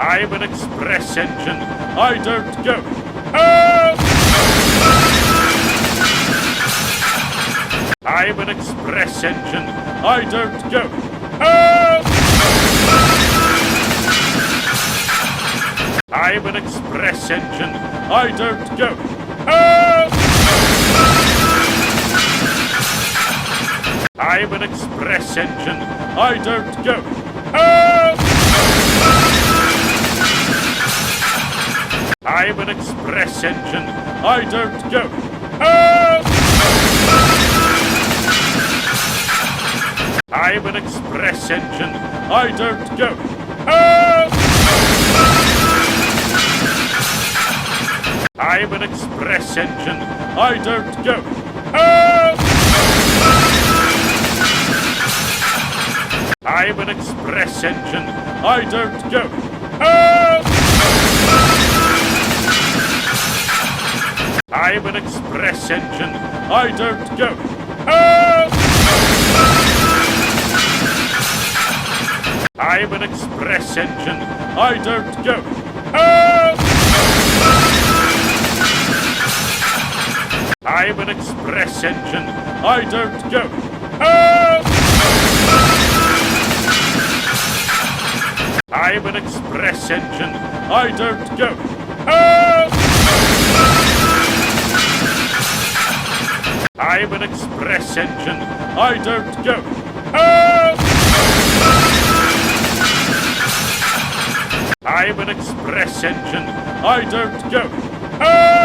I'm an express engine. I don't go. Help! I'm an express engine. I don't go. Help! I'm an express engine. I don't go. Help! I'm an express engine. I don't go. Help! I'm an express engine. I don't go. Help! I'm an express engine. I don't go. Help! I'm an express engine. I don't go. Help! I'm an express engine. I don't go. Help! I'm an express engine. I don't go. Help! I'm an express engine. I don't go. Help! I'm an express engine. I don't go. Help! I'm an express engine. I don't go. Help! I'm an express engine. I don't go. Help! I'm an express engine. I don't go. Help!